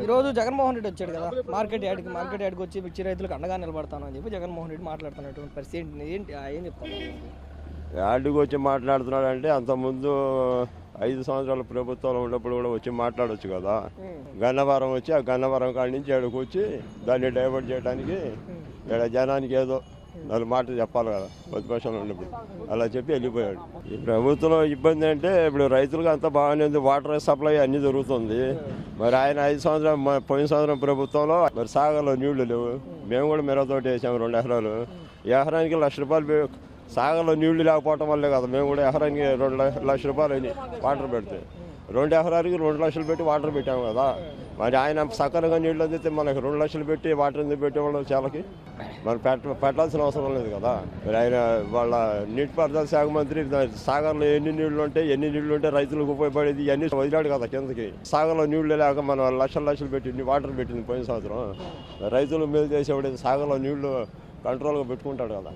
ఈరోజు జగన్మోహన్ రెడ్డి వచ్చాడు కదా మార్కెట్ యార్డ్కి వచ్చి మిర్చి రైతులకు అండగా నిలబడతాను అని చెప్పి జగన్మోహన్ రెడ్డి మాట్లాడుతున్నటువంటి పరిస్థితి ఏంటి ఏం చెప్తాను? యార్డుకి వచ్చి మాట్లాడుతున్నాడు అంటే అంతకుముందు 5 సంవత్సరాల ప్రభుత్వంలో ఉన్నప్పుడు కూడా వచ్చి మాట్లాడవచ్చు కదా. గన్నవరం వచ్చి ఆ గన్నవరం కాడి నుంచి ఏడకు వచ్చి దాన్ని డైవర్ట్ చేయడానికి ఇక్కడ జనానికి ఏదో 4 మాటలు చెప్పాలి కదా ప్రతిపక్షంలో ఉన్నప్పుడు. అలా చెప్పి వెళ్ళిపోయాడు. ఈ ప్రభుత్వంలో ఇబ్బంది అంటే ఇప్పుడు రైతులకు అంతా బాగానే ఉంది, వాటర్ సప్లై అన్నీ జరుగుతుంది. మరి ఆయన 5 సంవత్సరం పోయిన సంవత్సరం ప్రభుత్వంలో మరి సాగర్లో నీళ్లు లేవు. మేము కూడా మిరతోటి వేసాము 2 ఎకరాలు. ఎకరానికి ₹1,00,000 సాగర్లో నీళ్లు లేకపోవటం వల్లే కదా మేము కూడా ఎకరానికి 2 లక్షల రూపాయలు అయినాయి వాటర్ పెడితే. 2 ఎకరాలకి 2 లక్షలు పెట్టి వాటర్ పెట్టాము కదా. మరి ఆయన సక్కరగా నీళ్ళు అందితే మనకి 2 లక్షలు పెట్టి వాటర్ ఎందుకు పెట్టేవాళ్ళు చాలకి? మనం పెట్టాల్సిన అవసరం లేదు కదా. మరి ఆయన వాళ్ళ నీటిపారుదల శాఖ మంత్రి సాగర్లో ఎన్ని నీళ్లు ఉంటే రైతులకు ఉపయోగపడేది ఇవన్నీ వదిలాడు కదా కిందకి. సాగర్లో నీళ్లు లేక మనం లక్షలు పెట్టి వాటర్ పెట్టింది పోయిన సంవత్సరం. రైతులు మేలు చేసేవాడు సాగర్లో నీళ్లు కంట్రోల్గా పెట్టుకుంటాడు కదా.